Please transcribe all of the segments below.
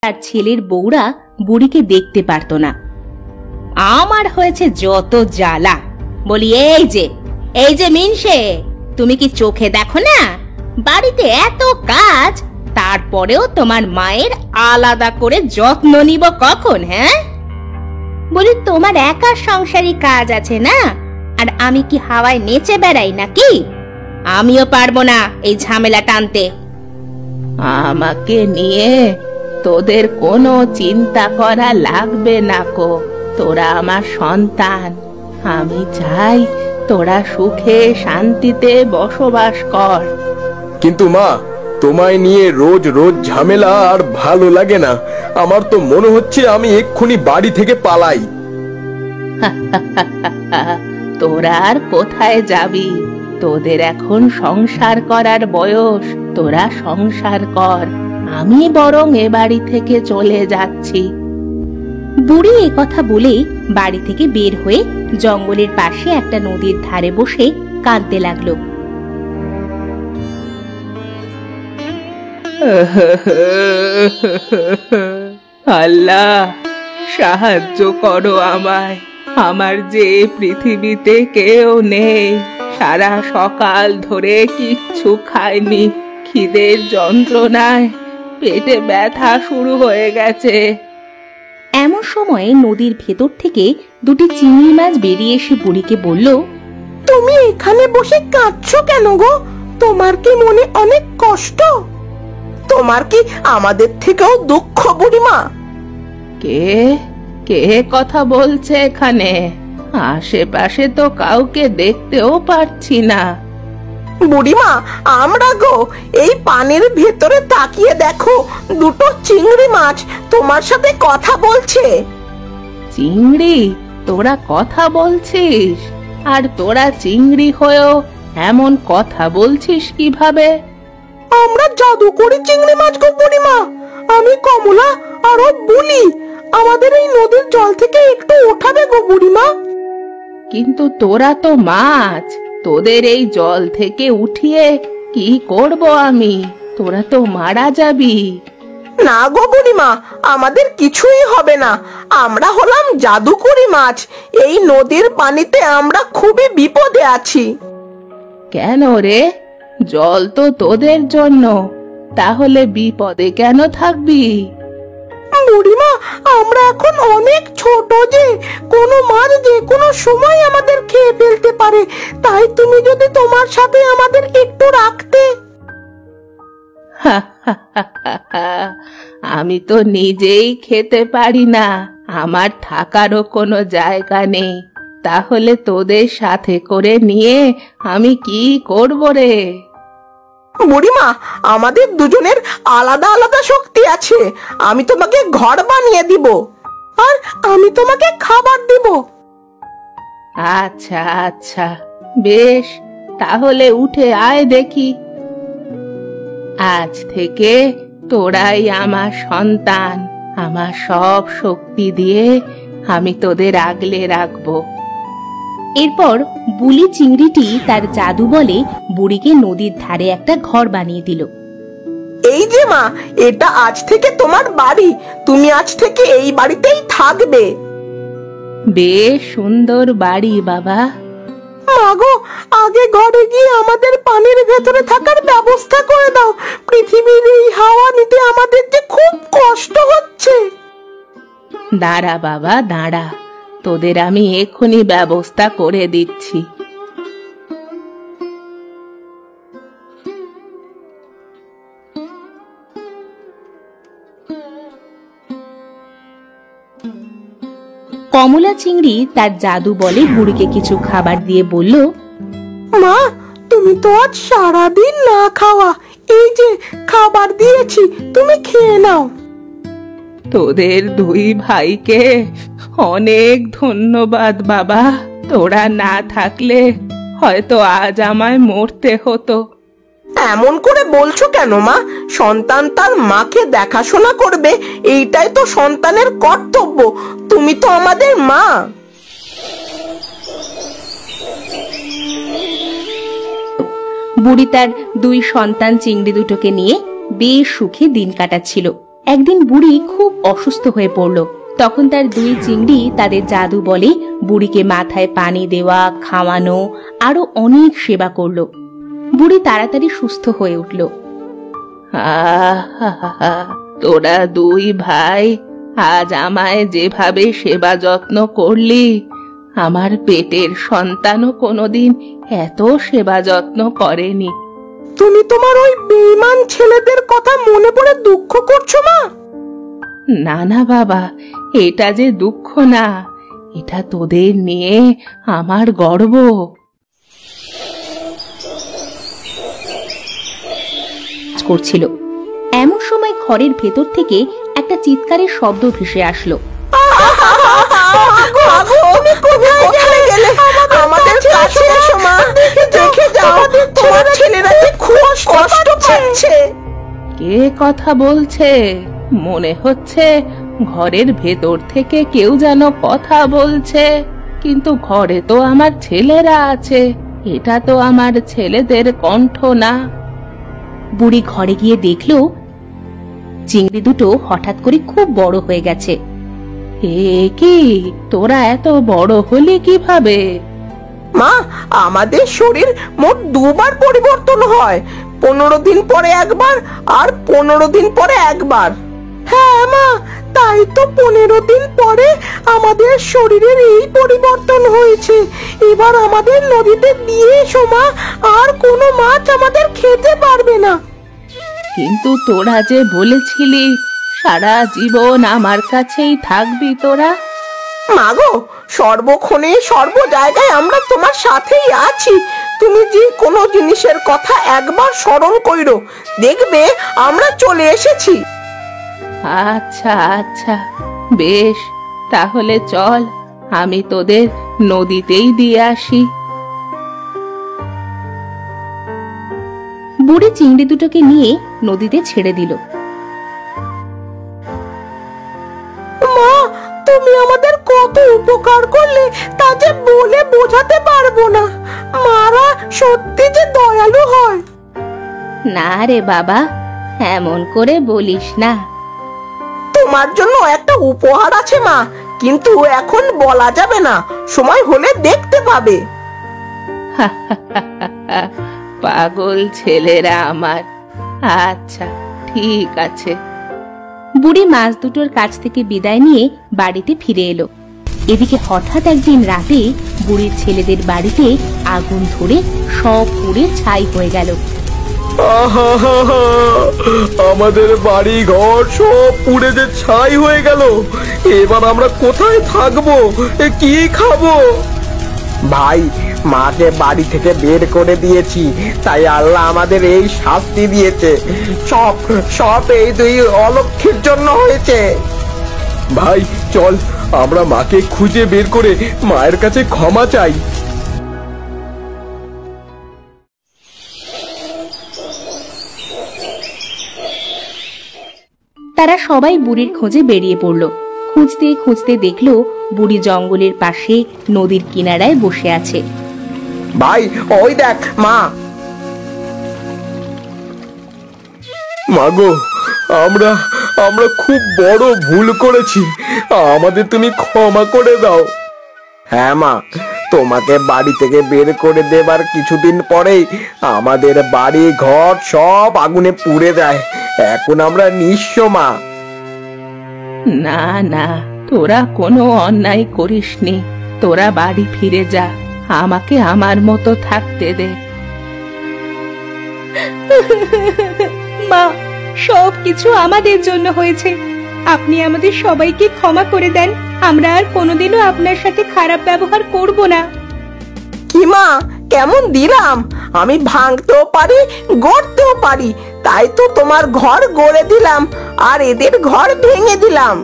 তার ছেলের বউরা বুড়িকে দেখতে পারতো না। আমার হয়েছে যত জ্বালা, বলি এই যে মিনসে, তুমি কি চোখে দেখো না বাড়িতে এত কাজ, তারপরেও তোমার মায়ের আলাদা করে যত্ন নিব কখন? হ্যাঁ, বলি তোমার একার সংসারী কাজ আছে না, আর আমি কি হাওয়ায় নেচে বেড়াই নাকি? আমিও পারবো না এই ঝামেলা টানতে। আমাকে নিয়ে তোদের কোনো চিন্তা করা লাগবে না কো, তোরা আমার সন্তান। আমি চাই তোরা সুখে শান্তিতে বসবাস কর। কিন্তু মা, তোমায় নিয়ে রোজ রোজ ঝামেলা আর ভালো লাগে না। আমার তো মনে হচ্ছে আমি এক্ষুনি বাড়ি থেকে পালাই। তোরা আর কোথায় যাবি? তোদের এখন সংসার করার বয়স, তোরা সংসার কর। আমি বরং এ বাড়ি থেকে চলে যাচ্ছি। বুড়ি এ কথা বলে বাড়ি থেকে বের হয়ে জঙ্গলের পাশে একটা নদীর ধারে বসে কাঁদতে লাগলো। আল্লাহ, সাহায্য করো আমায়। আমার যে পৃথিবীতে কেউ নেই, সারা সকাল ধরে কিচ্ছু খাইনি, খিদের যন্ত্রণায় পেটে ব্যথা শুরু হয়ে গেছে। এমন সময় নদীর ভেতর থেকে দুটি চিংড়ি মাছ বেরিয়ে এসে বুড়িকে বলল, তুমি এখানে বসে কাঁদছো কেন গো? তোমার কি মনে অনেক কষ্ট? তোমার কি আমাদের থেকেও দুঃখ বুড়িমা? কে কে কথা বলছে এখানে? আশেপাশে তো কাউকে দেখতেও পারছি না। বুড়িমা, আমরা গো। এই পানির ভেতরে তাকিয়ে দেখো, দুটো চিংড়ি মাছ তোমার সাথে কথা বলছে। চিংড়ি? তোরা কথা বলছিস? আর তোরা চিংড়ি হয়েও এমন কথা বলছিস কিভাবে? আমরা জাদুকরি চিংড়ি মাছ গো বুড়িমা। আমি কমলা আর ও বুলি। আমাদের এই নদীর জল থেকে একটু ওঠাবে গো বুড়িমা। কিন্তু তোরা তো মাছ, তোদের এই জল থেকে উঠিয়ে কি করব আমি? তোরা তো মারা যাবি। না গো বুড়িমা, আমাদের কিছুই হবে না। আমরা হলাম জাদুকরি মাছ। এই নদীর পানিতে আমরা খুবই বিপদে আছি। কেন রে? জল তো তোদের জন্য, তাহলে বিপদে কেন থাকবি? বুড়িমা, আমরা এখন অনেক ছোট যে কোনো মাছ যে কোনো সময় আমাদের খেয়ে ফেলতে পারে। তাই তুমি যদি তোমার সাথে আমাদের একটু রাখতে। আমি তো নিজেই খেতে পারি না, আমার থাকারও কোনো জায়গা নেই, তাহলে তোদের সাথে করে নিয়ে আমি কি করব রে? বুড়িমা, আমাদের দুজনের আলাদা আলাদা শক্তি আছে। আমি তোমাকে ঘর বানিয়ে দিব, আর আমি তোমাকে খাবার দিব। আচ্ছা আচ্ছা, বেশ, তাহলে উঠে আয় দেখি। আজ থেকে তোরাই আমার সন্তান। আমার সব শক্তি দিয়ে আমি তোদের আগলে রাখবো। এরপর বুলি চিংড়িটি তার জাদু বলে বুড়িকে নদীর ধারে একটা ঘর বানিয়ে দিল। এই যে মা, এটা আজ থেকে তোমার বাড়ি। তুমি আজ থেকে এই বাড়িতেই থাকবে। বেশ সুন্দর বাড়ি বাবা। মাগো, আগে ঘরে গিয়ে আমাদের পানির ভেতরে থাকার ব্যবস্থা করে দাও। পৃথিবীর এই হাওয়া নিতে আমাদের যে খুব কষ্ট হচ্ছে। দাঁড়া বাবা, দাঁড়া, তোদের আমি এক্ষুনি ব্যবস্থা করে দিচ্ছি। কমলা চিংড়ি তার জাদু বলে বুড়িকে কিছু খাবার দিয়ে বলল, মা, তুমি তো আজ সারাদিন না খাওয়া। এই যে খাবার দিয়েছি, তুমি খেয়ে নাও। তোদের দুই ভাইকে অনেক ধন্যবাদ বাবা। তোরা না থাকলে হয়তো আজ আমায় মরতে হতো। এমন করে বলছো কেন মা? সন্তান তার মাকে দেখাশোনা করবে, এইটাই তো সন্তানের কর্তব্য। তুমি তো আমাদের মা। বুড়ি তার দুই সন্তান চিংড়ি দুটোকে নিয়ে বেশ সুখে দিন কাটাচ্ছিল। একদিন বুড়ি খুব অসুস্থ হয়ে পড়ল। তখন তার দুই চিংড়ি তাদের জাদু বলে বুড়িকে মাথায় পানি দেওয়া, খাওয়ানো, আরো অনেক সেবা করলো। বুড়ি তাড়াতাড়ি সুস্থ হয়ে উঠল। তোরা দুই ভাই আজ আমায় যেভাবে সেবা যত্ন করলি, আমার পেটের সন্তানও কোনোদিন এত সেবা যত্ন করেনি। তুমি তোমার ওই বেঈমান ছেলেদের কথা মনে পড়ে দুঃখ করছো মা? না না বাবা, এটা যে দুঃখ না, এটা তোদের নিয়ে আমার গর্ব। করছিল এমন সময় ঘরের ভেতর থেকে একটা চিৎকারের শব্দ ভেসে আসলো। তুমি কোথায় গেলে? আমাদের কাছে এসো মা, দেখে যাও তোমার ছেলেরা যে খুব কষ্ট পাচ্ছে। কে কথা বলছে? মনে হচ্ছে ঘরের ভেতর থেকে কেউ যেন কথা বলছে, কিন্তু ঘরে তো আমার ছেলেরা আছে, এটা তো আমার ছেলেদের কণ্ঠ না। বুড়ি ঘরে গিয়ে দেখলো চিংড়ি দুটো হঠাৎ করে খুব বড় হয়ে গেছে। এ কি, তোরা এত বড় হলি কিভাবে? মা, আমাদের শরীর মোট দুবার পরিবর্তন হয়, 15 দিন পরে একবার আর 15 দিন পরে একবার। হ্যাঁ মা, তাই তো 15 দিন পরে আমাদের শরীরের এই পরিবর্তন হয়েছে। এবার আমাদের নদীতে দিয়ে এসো মা, আর কোনো মাছ আমাদের খেতে পারবে না। কিন্তু তোরা যে বলেছিলি সারা জীবন আমার কাছেই থাকবি তোরা। মাগো, সর্বক্ষণে সর্ব জায়গায় আমরা তোমার সাথেই আছি। তুমি যে কোনো জিনিসের কথা একবার স্মরণ কইরো, দেখবে আমরা চলে এসেছি। আচ্ছা আচ্ছা, বেশ, তাহলে চল, আমি তোদের নদীতেই দিয়ে আসি। বুড়ি চিংড়ি দুটোকে নিয়ে নদীতে ছেড়ে দিল। মা, তুমি আমাদের কত উপকার করলে তা যে বলে বোঝাতে পারবো না। মারা সত্যি যে দয়ালু হয়। না রে বাবা, এমন করে বলিস না। তোমার জন্য একটা উপহার আছে মা, কিন্তু এখন বলা যাবে না, সময় হলে দেখতে পাবে। পাগল ছেলেরা আমার। আচ্ছা ঠিক আছে। বুড়ি মাছ দুটোর কাছ থেকে বিদায় নিয়ে বাড়িতে ফিরে এলো। এদিকে হঠাৎ একদিন রাতে বুড়ির ছেলেদের বাড়িতে আগুন ধরে সব পুড়ে ছাই হয়ে গেল। আমাদের বাড়ি ঘর সব পুড়ে যে ছাই হয়ে গেল, এবার আমরা কোথায় থাকবো, কি খাবো? ভাই, মাকে বাড়ি থেকে বের করে দিয়েছি, তাই আল্লাহ আমাদের এই শাস্তি দিয়েছে। সব সব এই দুই অলক্ষীর জন্য হয়েছে। ভাই চল, আমরা মাকে খুঁজে বের করে মায়ের কাছে ক্ষমা চাই। তারা সবাই বুড়ির খোঁজে বেরিয়ে পড়ল। খুঁজতে খুঁজতে দেখলো বুড়ি জঙ্গলের পাশে নদীর কিনারায় বসে আছে। ভাই, ওই দেখ মা। মাগো, আমরা আমরা খুব বড় ভুল করেছি, আমাদের তুমি ক্ষমা করে দাও। হ্যাঁ মা, তোমাকে বাড়ি থেকে বের করে দেবার কিছুদিন পরেই আমাদের বাড়ি ঘর সব আগুনে পুড়ে যায়। এখন আমরা নিঃস্ব মা। না না, তোরা কোনো অন্যায় করিসনি, তোরা বাড়ি ফিরে যা, আমাকে আমার মতো থাকতে দে। মা, সব কিছু আমাদের জন্য হয়েছে, আপনি আমাদের সবাইকে ক্ষমা করে দেন, আমরা আর কোনোদিনও আপনার সাথে খারাপ ব্যবহার করব না। কি মা, কেমন দিলাম? আমি ভাঙতেও পারি, গড়তেও পারি, তাই তো তোমার ঘর গড়ে দিলাম আর এদের ঘর ভেঙে দিলাম।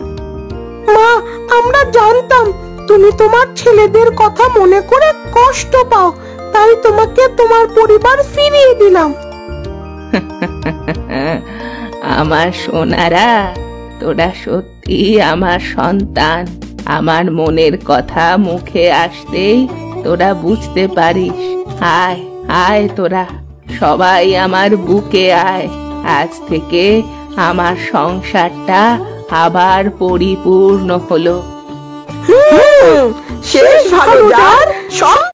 মা, আমরা জানতাম তুমি তোমার ছেলেদের কথা মনে করে কষ্ট পাও, তাই তোমাকে তোমার পরিবার ফিরিয়ে দিলাম। আমার সোনারা, তোরা সত্যি আমার সন্তান। আমার মনের কথা মুখে আসতেই তোরা বুঝতে পারিস। আয় আয়, তোরা সবাই আমার বুকে আয়। আজ থেকে আমার সংসারটা আবার পরিপূর্ণ হলো। শেষ ভালো যার সব